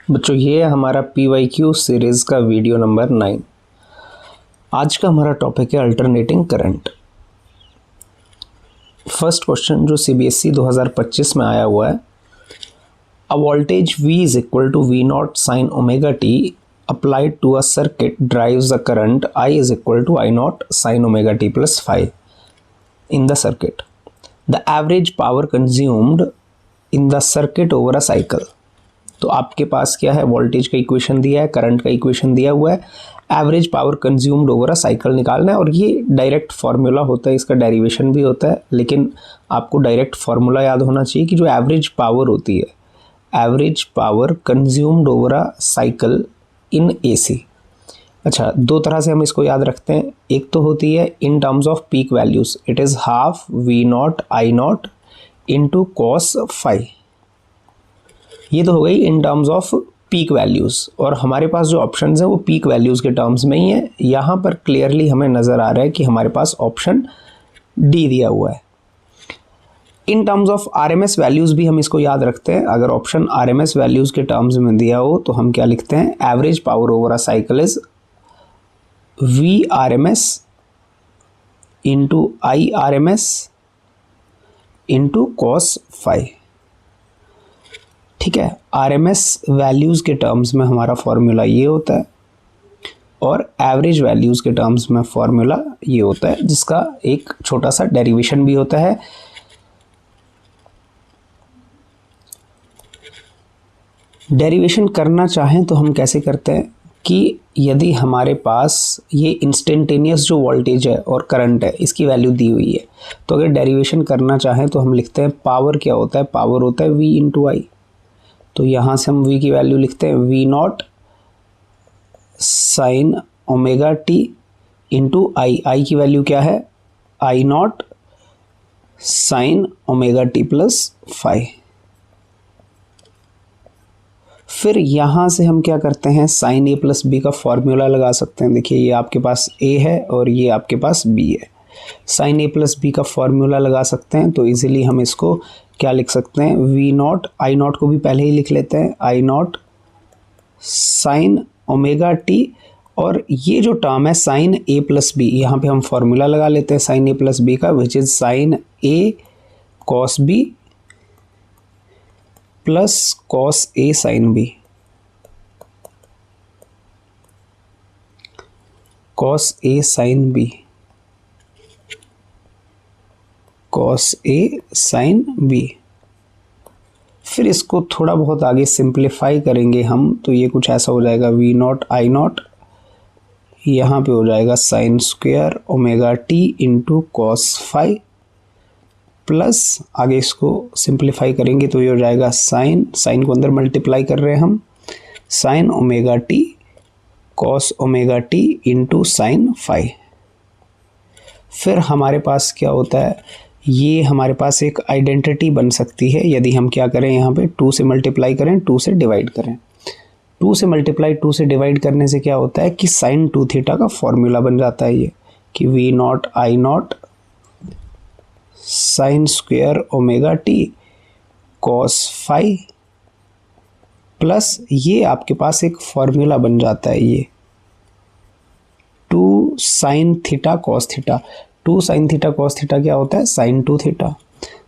बच्चों ये है हमारा PYQ सीरीज़ का वीडियो नंबर 9। आज का हमारा टॉपिक है अल्टरनेटिंग करंट। फर्स्ट क्वेश्चन जो CBSE 2025 में आया हुआ है, a voltage V is equal to V0 sine omega t applied to a circuit drives the current I is equal to I0 sine omega t plus 5 in the circuit. The average power consumed in the circuit over a cycle. तो आपके पास क्या है, voltage का equation दिया है, current का equation दिया हुआ है, average power consumed over a cycle निकालना है। और ये डायरेक्ट फार्मूला होता है, इसका डेरिवेशन भी होता है, लेकिन आपको डायरेक्ट फार्मूला याद होना चाहिए कि जो एवरेज पावर होती है, average power consumed over a cycle in AC। अच्छा, दो तरह से हम इसको याद रखते हैं। एक तो होती है in terms of peak values, it is half V0 I0 into cos phi. ये तो हो गई in terms of peak values, और हमारे पास जो ऑप्शंस हैं वो पीक वैल्यूज़ के टर्म्स में ही है। यहाँ पर क्लियरली हमें नज़र आ रहा है कि हमारे पास ऑप्शन डी दिया हुआ है। In terms of RMS values भी हम इसको याद रखते हैं। अगर ऑप्शन RMS वैल्यूज़ के टर्म्स में दिया हो तो हम क्या लिखते हैं, average power over a cycle is VRMS into IRMS into cos phi. ठीक है, RMS वैल्यूज़ के टर्म्स में हमारा फॉर्मूला ये होता है और एवरेज वैल्यूज़ के टर्म्स में फॉर्मूला ये होता है, जिसका एक छोटा सा डेरिवेशन भी होता है। डेरिवेशन करना चाहें तो हम कैसे करते हैं कि यदि हमारे पास ये इंस्टेंटेनियस जो वोल्टेज है और करंट है, इसकी वैल्यू दी हुई है, तो अगर डेरिवेशन करना चाहें तो हम लिखते हैं पावर क्या होता है, पावर होता है V इंटू आई। तो यहाँ से हम V की वैल्यू लिखते हैं V0 sine omega t into I की वैल्यू क्या है, I0 sine omega t plus 5। फिर यहाँ से हम क्या करते हैं, साइन A प्लस B का फॉर्मूला लगा सकते हैं। देखिए ये आपके पास A है और ये आपके पास B है। साइन A प्लस B का फॉर्मूला लगा सकते हैं तो इजीली हम इसको क्या लिख सकते हैं, V0 I0 को भी पहले ही लिख लेते हैं, I0 साइन ओमेगा t, और ये जो टर्म है साइन A प्लस B, यहाँ पे हम फॉर्मूला लगा लेते हैं साइन A प्लस B का, which is sine A cos B plus cos A sine B, cos A sine B, cos A sine B। फिर इसको थोड़ा बहुत आगे सिंप्लीफाई करेंगे हम तो ये कुछ ऐसा हो जाएगा, V0 I0 यहाँ पे हो जाएगा sine square omega t into cos phi, plus आगे इसको सिंप्लीफाई करेंगे तो ये हो जाएगा साइन को अंदर मल्टीप्लाई कर रहे हैं हम, sine omega t cos omega t into sine phi. फिर हमारे पास क्या होता है, ये हमारे पास एक आइडेंटिटी बन सकती है यदि हम क्या करें, यहाँ पे 2 से मल्टीप्लाई करें, 2 से डिवाइड करें। 2 से मल्टीप्लाई 2 से डिवाइड करने से क्या होता है कि साइन 2 थीटा का फॉर्मूला बन जाता है ये, कि V0 I0 sine square omega t cos phi, plus ये आपके पास एक फॉर्मूला बन जाता है ये 2 sine theta cos theta. 2 sine theta cos theta क्या होता है, साइन 2 थीटा।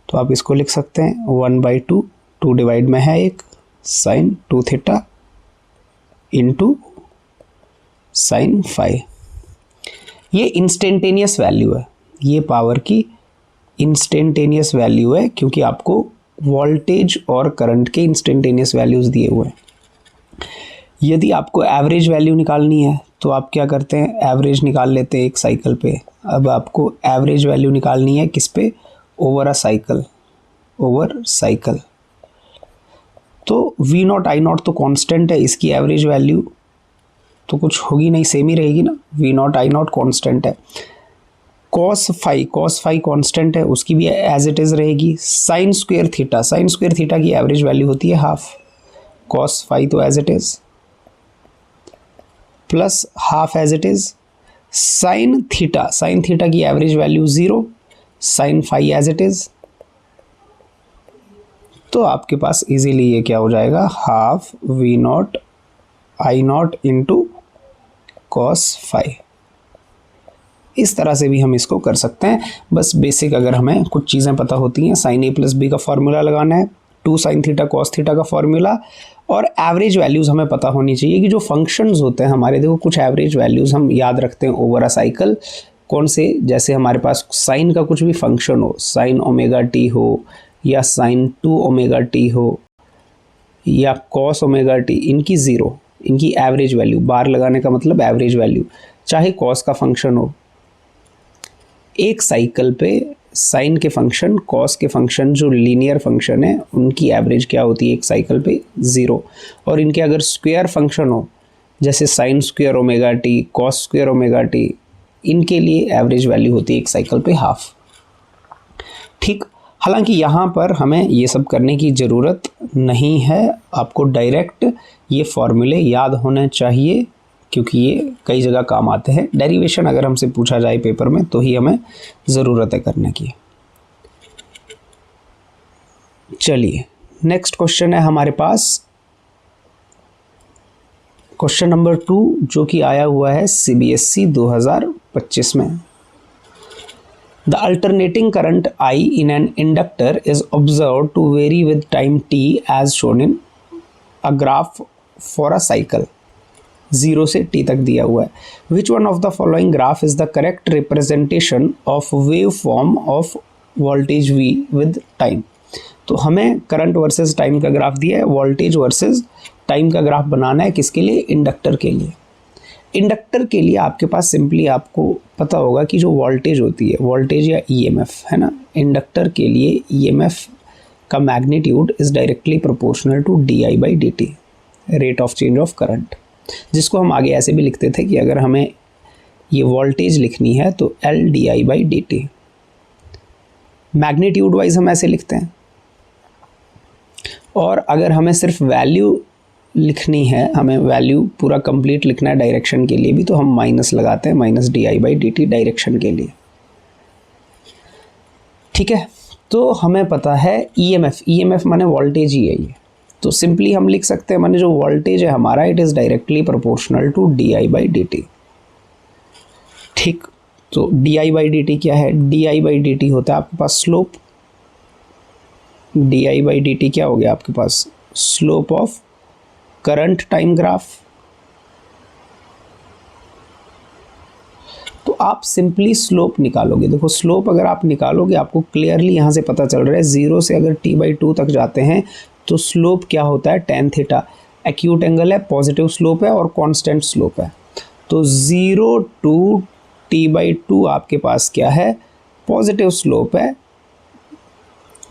तो आप इसको लिख सकते हैं 1/2, 2 डिवाइड में है एक, साइन 2 थीटा इंटू साइन 5। ये इंस्टेंटेनियस वैल्यू है, ये पावर की इंस्टेंटेनियस वैल्यू है, क्योंकि आपको वोल्टेज और करंट के इंस्टेंटेनियस वैल्यूज दिए हुए हैं। यदि आपको एवरेज वैल्यू निकालनी है तो आप क्या करते हैं, एवरेज निकाल लेते हैं एक साइकिल पे। अब आपको एवरेज वैल्यू निकालनी है किस पे, over a cycle, over cycle. तो V0 I0 तो कांस्टेंट है, इसकी एवरेज वैल्यू तो कुछ होगी नहीं, सेम ही रहेगी ना, V0 I0 कांस्टेंट है। कॉस फाई कांस्टेंट है, उसकी भी एज इट इज़ रहेगी। साइन स्क्वायर थीटा की एवरेज वैल्यू होती है हाफ, कॉस फाई तो as it is, plus half as it is. Sine theta की average value 0, sine phi as it is, तो आपके पास इजीली ये क्या हो जाएगा, half V not I not into cos phi. इस तरह से भी हम इसको कर सकते हैं। बस बेसिक अगर हमें कुछ चीज़ें पता होती हैं, साइन ए प्लस बी का फॉर्मूला लगाना है, 2 साइन थीटा कॉस थीटा का फॉर्मूला, और एवरेज वैल्यूज़ हमें पता होनी चाहिए कि जो फंक्शंस होते हैं हमारे, देखो कुछ एवरेज वैल्यूज़ हम याद रखते हैं ओवर अ साइकिल। कौन से, जैसे हमारे पास साइन का कुछ भी फंक्शन हो, साइन ओमेगा टी हो या साइन 2 ओमेगा टी हो या कॉस ओमेगा टी, इनकी ज़ीरो, इनकी एवरेज वैल्यू, बार लगाने का मतलब एवरेज वैल्यू, चाहे कॉस का फंक्शन हो, एक साइकिल पे साइन के फंक्शन, कॉस के फंक्शन जो लीनियर फंक्शन है उनकी एवरेज क्या होती है एक साइकिल पे, 0। और इनके अगर स्क्वायर फंक्शन हो, जैसे sign square omega T, cos square omega T, इनके लिए एवरेज वैल्यू होती है एक साइकिल पे हाफ। ठीक, हालांकि यहाँ पर हमें ये सब करने की ज़रूरत नहीं है, आपको डायरेक्ट ये फॉर्मूले याद होने चाहिए क्योंकि ये कई जगह काम आते हैं। डेरिवेशन अगर हमसे पूछा जाए पेपर में तो ही हमें ज़रूरत है करने की। चलिए नेक्स्ट क्वेश्चन है हमारे पास, क्वेश्चन नंबर 2, जो कि आया हुआ है CBSE 2025 में। The alternating current I in an inductor is observed to vary with time t as shown in a graph for a cycle. 0 से t तक दिया हुआ है। Which one of the following graph is the correct representation of waveform of voltage V with time? तो हमें current versus time का graph दिया है, वोल्टेज वर्सेस टाइम का ग्राफ बनाना है, किसके लिए, इंडक्टर के लिए। इंडक्टर के लिए आपके पास सिंपली आपको पता होगा कि जो वोल्टेज होती है, वोल्टेज या ईएमएफ है ना, इंडक्टर के लिए ईएमएफ का magnitude is directly proportional to D I by D t, rate of change of current, जिसको हम आगे ऐसे भी लिखते थे कि अगर हमें ये वोल्टेज लिखनी है तो L D I by D T. Magnitude wise हम ऐसे लिखते हैं, और अगर हमें सिर्फ वैल्यू लिखनी है, हमें वैल्यू पूरा कंप्लीट लिखना है डायरेक्शन के लिए भी, तो हम माइनस लगाते हैं, minus D I by D T direction के लिए। ठीक है, तो हमें पता है ईएमएफ, ईएमएफ माने वोल्टेज ही है ये, तो सिंपली हम लिख सकते हैं माने जो वोल्टेज है हमारा, it is directly proportional to D I by D T. ठीक, तो D I by D T क्या है, D I by D T होता है आपके पास slope, D I by D T क्या हो गया आपके पास, slope of current time graph. तो आप सिंपली स्लोप निकालोगे, देखो स्लोप अगर आप निकालोगे आपको क्लियरली यहाँ से पता चल रहा है, 0 से अगर t/2 तक जाते हैं तो स्लोप क्या होता है, tan थीटा, एक्यूट एंगल है, पॉजिटिव स्लोप है और कांस्टेंट स्लोप है। तो 0 to t/2 आपके पास क्या है, पॉजिटिव स्लोप है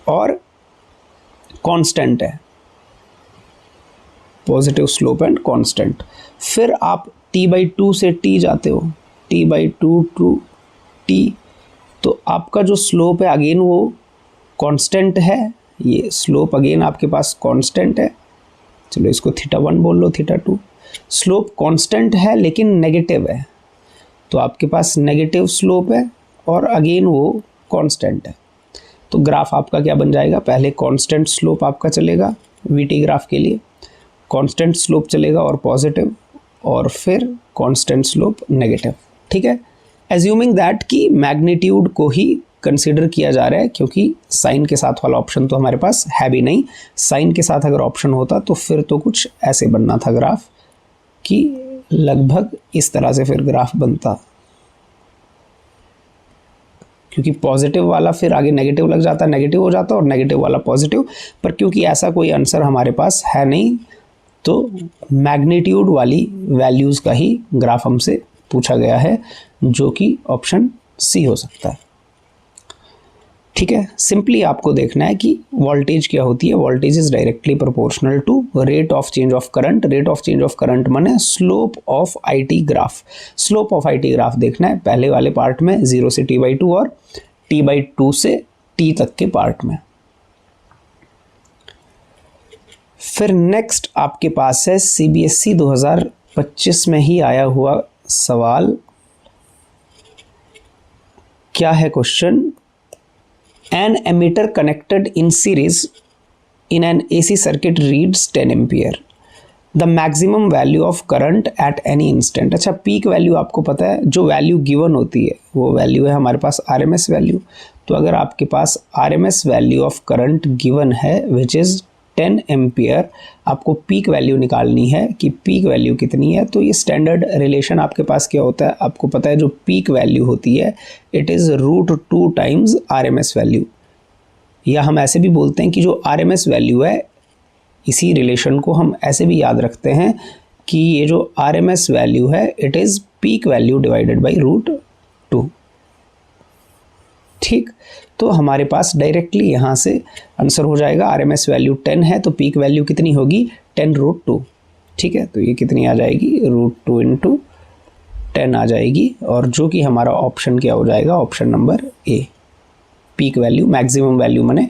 और कांस्टेंट है, पॉजिटिव स्लोप एंड कांस्टेंट। फिर आप t/2 से t जाते हो, t/2 टू t, तो आपका जो स्लोप है अगेन वो कांस्टेंट है, ये स्लोप अगेन आपके पास कांस्टेंट है, चलो इसको θ1 बोल लो, θ2। स्लोप कांस्टेंट है लेकिन नेगेटिव है, तो आपके पास नेगेटिव स्लोप है और अगेन वो कांस्टेंट है। तो ग्राफ आपका क्या बन जाएगा, पहले कांस्टेंट स्लोप आपका चलेगा वीटी ग्राफ के लिए, कांस्टेंट स्लोप चलेगा और पॉजिटिव, और फिर कांस्टेंट स्लोप नेगेटिव। ठीक है, एज्यूमिंग दैट कि मैग्नीट्यूड को ही कंसीडर किया जा रहा है, क्योंकि साइन के साथ वाला ऑप्शन तो हमारे पास है भी नहीं। साइन के साथ अगर ऑप्शन होता तो फिर तो कुछ ऐसे बनना था ग्राफ, कि लगभग इस तरह से फिर ग्राफ बनता, क्योंकि पॉजिटिव वाला फिर आगे नेगेटिव लग जाता, नेगेटिव हो जाता, और नेगेटिव वाला पॉजिटिव। पर क्योंकि ऐसा कोई आंसर हमारे पास है नहीं, तो मैग्नीट्यूड वाली वैल्यूज़ का ही ग्राफ हमसे पूछा गया है, जो कि ऑप्शन सी हो सकता है। ठीक है, सिंपली आपको देखना है कि वोल्टेज क्या होती है, voltage is directly proportional to rate of change of current. Rate of change of current माने slope of IT graph. Slope of IT graph देखना है पहले वाले पार्ट में 0 से t/2 और t/2 से t तक के पार्ट में। फिर नेक्स्ट आपके पास है CBSE 2025 में ही आया हुआ सवाल। क्या है question, an ammeter connected in series in an AC circuit reads 10 ampere, the maximum value of current at any instant. अच्छा, पीक वैल्यू आपको पता है, जो वैल्यू गिवन होती है वो वैल्यू है हमारे पास RMS वैल्यू। तो अगर आपके पास RMS value of current given है विच इज़ 10 एम्पियर, आपको पीक वैल्यू निकालनी है कि पीक वैल्यू कितनी है। तो ये स्टैंडर्ड रिलेशन आपके पास क्या होता है, आपको पता है जो पीक वैल्यू होती है it is √2 times RMS value, या हम ऐसे भी बोलते हैं कि जो RMS वैल्यू है, इसी रिलेशन को हम ऐसे भी याद रखते हैं कि ये जो RMS वैल्यू है it is peak value divided by √2। ठीक, तो हमारे पास डायरेक्टली यहाँ से आंसर हो जाएगा, RMS वैल्यू 10 है तो पीक वैल्यू कितनी होगी 10√2। ठीक है, तो ये कितनी आ जाएगी √2 × 10 आ जाएगी, और जो कि हमारा ऑप्शन क्या हो जाएगा, option number A, peak value, maximum value माने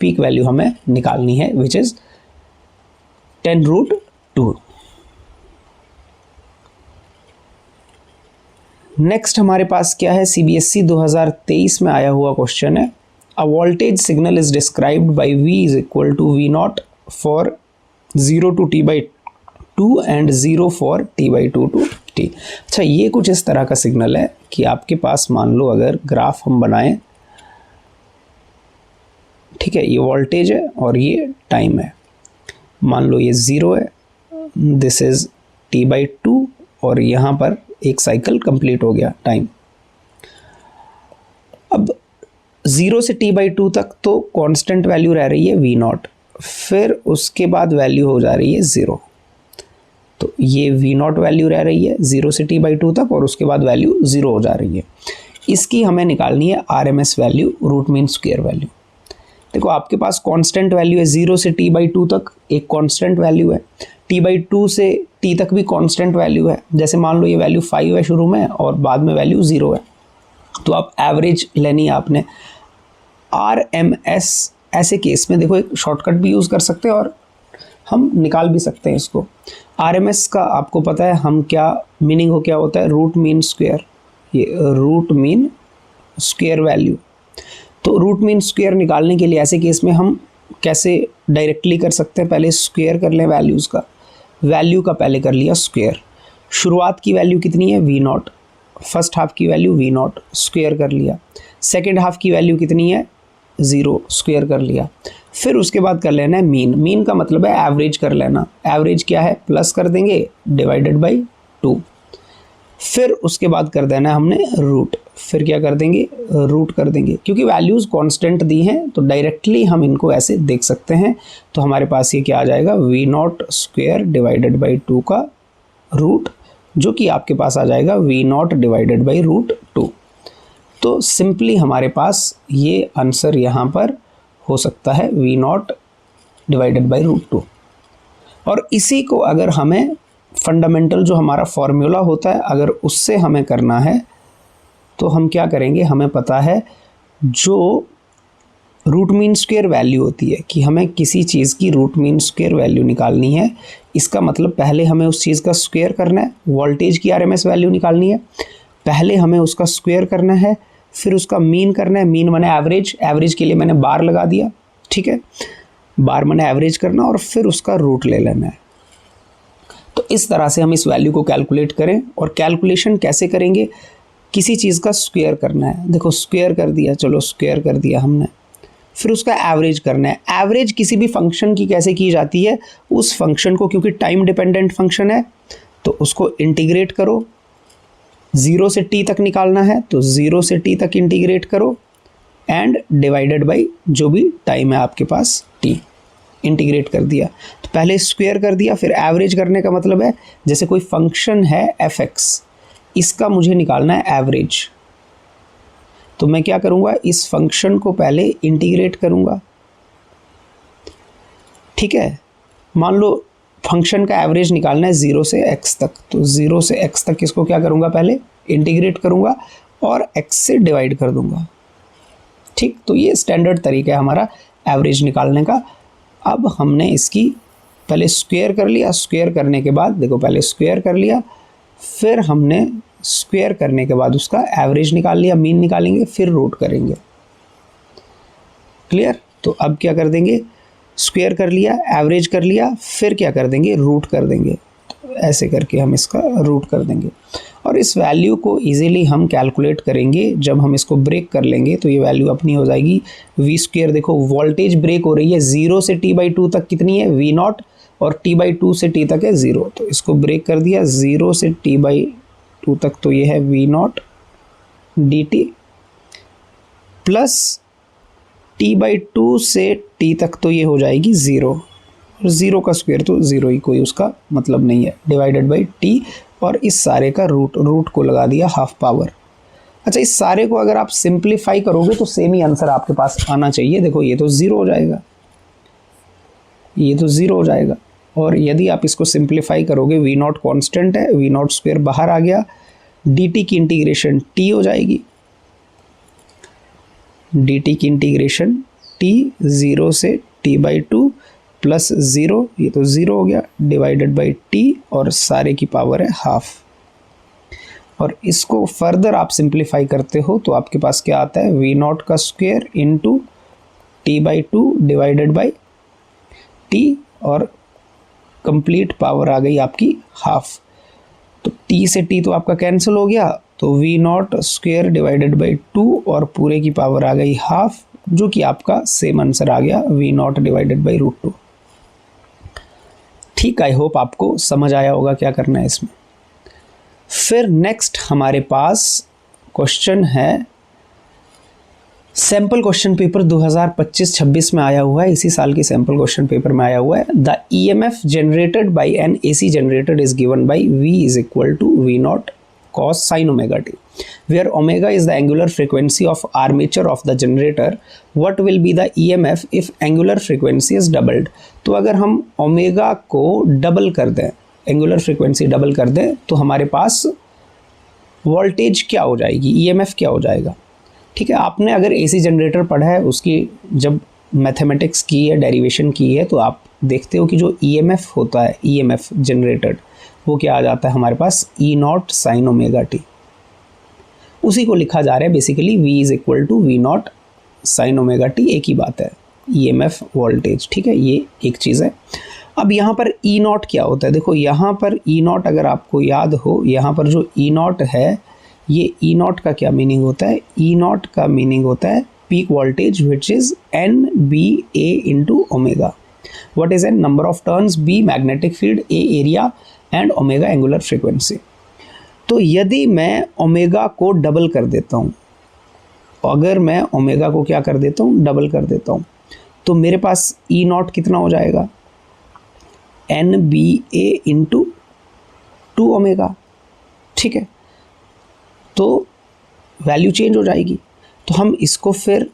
पीक वैल्यू हमें निकालनी है विच इज़ 10√2। नेक्स्ट हमारे पास क्या है, CBSE 2023 में आया हुआ क्वेश्चन है, a voltage signal is described by V is equal to V0 for 0 to T/2 and 0 for T/2 to T। अच्छा, ये कुछ इस तरह का सिग्नल है कि आपके पास मान लो अगर ग्राफ हम बनाएं, ठीक है, ये वोल्टेज है और ये टाइम है, मान लो ये 0 है, दिस इज T/2 और यहाँ पर एक साइकिल कंप्लीट हो गया टाइम। अब 0 से T/2 तक तो कांस्टेंट वैल्यू रह रही है V0, फिर उसके बाद वैल्यू हो जा रही है 0, तो ये V0 वैल्यू रह रही है 0 से T/2 तक और उसके बाद वैल्यू 0 हो जा रही है। इसकी हमें निकालनी है RMS value, root mean square value. देखो आपके पास कांस्टेंट वैल्यू है 0 से T/2 तक, एक कांस्टेंट वैल्यू है, T/2 से T तक भी कांस्टेंट वैल्यू है। जैसे मान लो ये वैल्यू 5 है शुरू में और बाद में वैल्यू 0 है, तो आप एवरेज लेनी है आपने। RMS ऐसे केस में देखो एक शॉर्टकट भी यूज़ कर सकते हैं और हम निकाल भी सकते हैं इसको। RMS का आपको पता है हम क्या मीनिंग हो, क्या होता है, रूट मीन स्क्वायर, ये रूट मीन स्क्वायर वैल्यू। तो रूट मीन स्क्वायर निकालने के लिए ऐसे केस में हम कैसे डायरेक्टली कर सकते हैं, पहले स्क्वायर कर लें वैल्यूज़ का, वैल्यू का पहले कर लिया स्क्वायर, शुरुआत की वैल्यू कितनी है V0, फर्स्ट हाफ की वैल्यू V0 स्क्वायर कर लिया, सेकेंड हाफ की वैल्यू कितनी है 0 स्क्वायर कर लिया, फिर उसके बाद कर लेना है मीन। मीन का मतलब है एवरेज कर लेना, एवरेज क्या है प्लस कर देंगे डिवाइडेड बाई 2, फिर उसके बाद कर देना है हमने रूट, फिर क्या कर देंगे रूट कर देंगे। क्योंकि वैल्यूज़ कांस्टेंट दी हैं तो डायरेक्टली हम इनको ऐसे देख सकते हैं, तो हमारे पास ये क्या आ जाएगा V0 स्क्वायर डिवाइडेड बाई 2 का रूट, जो कि आपके पास आ जाएगा V0 डिवाइडेड बाई √2। तो सिंपली हमारे पास ये आंसर यहाँ पर हो सकता है V0 डिवाइडेड बाई √2। और इसी को अगर हमें फंडामेंटल जो हमारा फॉर्मूला होता है अगर उससे हमें करना है तो हम क्या करेंगे, हमें पता है जो रूट मीन स्क्वायर वैल्यू होती है कि हमें किसी चीज़ की रूट मीन स्क्वायर वैल्यू निकालनी है, इसका मतलब पहले हमें उस चीज़ का स्क्वायर करना है। वोल्टेज की RMS वैल्यू निकालनी है, पहले हमें उसका स्क्वायर करना है, फिर उसका मीन करना है, मीन माने एवरेज, एवरेज के लिए मैंने बार लगा दिया, ठीक है, बार माने एवरेज करना, और फिर उसका रूट ले लेना है। तो इस तरह से हम इस वैल्यू को कैलकुलेट करें। और कैलकुलेशन कैसे करेंगे, किसी चीज़ का स्क्वायर करना है, देखो स्क्वायर कर दिया, चलो स्क्वायर कर दिया हमने, फिर उसका एवरेज करना है। एवरेज किसी भी फंक्शन की कैसे की जाती है, उस फंक्शन को, क्योंकि टाइम डिपेंडेंट फंक्शन है तो उसको इंटीग्रेट करो, 0 से T तक निकालना है तो 0 से T तक इंटीग्रेट करो एंड डिवाइडेड बाई जो भी टाइम है आपके पास T, इंटीग्रेट कर दिया। तो पहले स्क्वायर कर दिया, फिर एवरेज करने का मतलब है जैसे कोई फंक्शन है f(x), इसका मुझे निकालना है एवरेज, तो मैं क्या करूँगा, इस फंक्शन को पहले इंटीग्रेट करूँगा, ठीक है। मान लो फंक्शन का एवरेज निकालना है 0 से x तक, तो 0 से x तक इसको क्या करूँगा, पहले इंटीग्रेट करूँगा और x से डिवाइड कर दूँगा, ठीक। तो ये स्टैंडर्ड तरीका है हमारा एवरेज निकालने का। अब हमने इसकी पहले स्क्वायर कर लिया, स्क्वायर करने के बाद देखो पहले स्क्वायर कर लिया, फिर हमने स्क्वायर करने के बाद उसका एवरेज निकाल लिया, मीन निकालेंगे, फिर रूट करेंगे, क्लियर। तो अब क्या कर देंगे, स्क्वायर कर लिया, एवरेज कर लिया, फिर क्या कर देंगे, रूट कर देंगे। तो ऐसे करके हम इसका रूट कर देंगे और इस वैल्यू को इजीली हम कैलकुलेट करेंगे। जब हम इसको ब्रेक कर लेंगे तो ये वैल्यू अपनी हो जाएगी वी स्क्वायर। देखो वोल्टेज ब्रेक हो रही है 0 से t/2 तक कितनी है, v0, और t/2 से t तक है 0। तो इसको ब्रेक कर दिया 0 से t/2 तक, तो ये है v0 dt, प्लस t/2 से t तक तो ये हो जाएगी 0, और 0 का स्क्वायर तो 0 ही, कोई उसका मतलब नहीं है, डिवाइडेड बाई t, और इस सारे का रूट को लगा दिया हाफ पावर। अच्छा, इस सारे को अगर आप सिंप्लीफाई करोगे तो सेम ही आंसर आपके पास आना चाहिए। देखो ये तो 0 हो जाएगा, ये तो 0 हो जाएगा, और यदि आप इसको सिंप्लीफाई करोगे, v0 कांस्टेंट है, v0 स्क्वायर बाहर आ गया, dt की इंटीग्रेशन t हो जाएगी, dt की इंटीग्रेशन t 0 से t/2 प्लस 0, ये तो 0 हो गया, डिवाइडेड बाई t, और सारे की पावर है हाफ। और इसको फर्दर आप सिंप्लीफाई करते हो तो आपके पास क्या आता है, v0 का square into t/2 divided by t, और कंप्लीट पावर आ गई आपकी हाफ। तो t से t तो आपका कैंसिल हो गया, तो v0 स्क्वायर डिवाइडेड बाई 2, और पूरे की पावर आ गई हाफ, जो कि आपका सेम आंसर आ गया v0 डिवाइडेड बाई √2। ठीक, आई होप आपको समझ आया होगा क्या करना है इसमें। फिर नेक्स्ट हमारे पास क्वेश्चन है, सैम्पल क्वेश्चन पेपर 2025-26 में आया हुआ है, इसी साल की सैम्पल क्वेश्चन पेपर में आया हुआ है। The EMF generated by an AC generator is given by V is equal to V0 cos sin omega t, where omega is the angular frequency of armature of the generator. What will be the EMF if angular frequency is doubled? तो अगर हम omega को double कर दें, angular frequency double कर दें, तो हमारे पास वोल्टेज क्या हो जाएगी, EMF क्या हो जाएगा। ठीक है, आपने अगर AC जनरेटर पढ़ा है, उसकी जब मैथमेटिक्स की है, डेरिवेशन की है, तो आप देखते हो कि जो EMF होता है, EMF जनरेटेड, वो क्या आ जाता है हमारे पास, E0 sin ओमेगा t। उसी को लिखा जा रहा है basically, V is equal to V0 sin omega t, एक ही बात है, EMF वोल्टेज। ठीक है, ये एक चीज़ है। अब यहाँ पर E0 क्या होता है, देखो यहाँ पर E0 अगर आपको याद हो, यहाँ पर जो E0 है, ये E0 का क्या मीनिंग होता है, E0 का मीनिंग होता है peak voltage which is NBA into omega. What is an, number of turns, B magnetic field, A area, and omega angular frequency. तो यदि मैं ओमेगा को डबल कर देता हूँ, अगर मैं ओमेगा को क्या कर देता हूँ, डबल कर देता हूँ, तो मेरे पास E0 कितना हो जाएगा, NBA इंटू 2 ओमेगा। ठीक है, तो वैल्यू चेंज हो जाएगी। तो हम इसको फिर,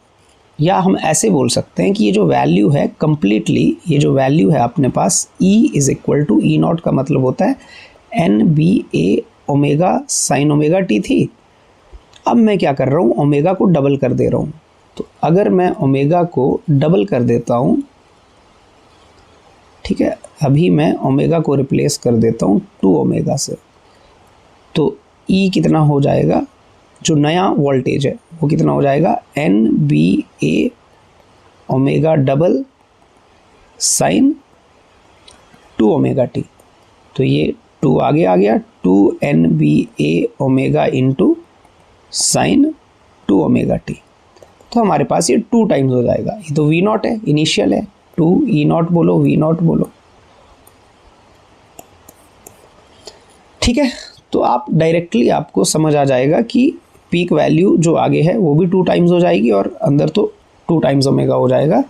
या हम ऐसे बोल सकते हैं कि ये जो वैल्यू है कंप्लीटली, ये जो वैल्यू है अपने पास E is equal to E0 का मतलब होता है NBA omega sine omega t थी। अब मैं क्या कर रहा हूँ, ओमेगा को डबल कर दे रहा हूँ। तो अगर मैं ओमेगा को डबल कर देता हूँ, ठीक है, अभी मैं ओमेगा को रिप्लेस कर देता हूँ 2 ओमेगा से, तो E कितना हो जाएगा, जो नया वोल्टेज है वो कितना हो जाएगा, NBA omega double sine 2 omega t। तो ये 2 आगे आ गया, 2 NBA omega into sine 2 omega t। तो हमारे पास ये 2 टाइम्स हो जाएगा। ये तो V0 है, इनिशियल है, 2 E0 बोलो, V0 बोलो। ठीक है, तो आप डायरेक्टली आपको समझ आ जाएगा कि पीक वैल्यू जो आगे है वो भी 2 टाइम्स हो जाएगी, और अंदर तो 2 टाइम्स ओमेगा हो जाएगा।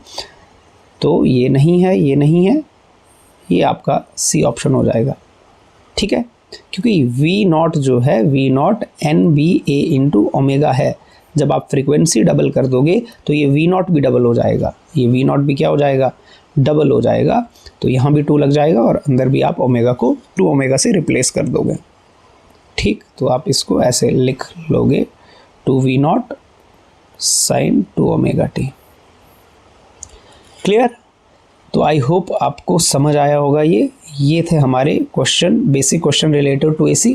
तो ये नहीं है, ये नहीं है, ये आपका C ऑप्शन हो जाएगा। ठीक है, क्योंकि V0 जो है, V0 NBA इंटू ओमेगा है। जब आप फ्रीक्वेंसी डबल कर दोगे तो ये V0 भी डबल हो जाएगा, ये V0 भी क्या हो जाएगा, डबल हो जाएगा। तो यहाँ भी 2 लग जाएगा, और अंदर भी आप ओमेगा को 2 ओमेगा से रिप्लेस कर दोगे। ठीक, तो आप इसको ऐसे लिख लोगे, 2V0 sign 2 omega t। Clear? तो आई होप आपको समझ आया होगा। ये थे हमारे क्वेश्चन, basic question related to AC।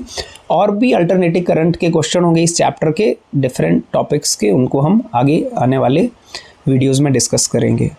और भी अल्टरनेटिव करंट के क्वेश्चन होंगे इस चैप्टर के, डिफरेंट टॉपिक्स के, उनको हम आगे आने वाले वीडियोज़ में डिस्कस करेंगे।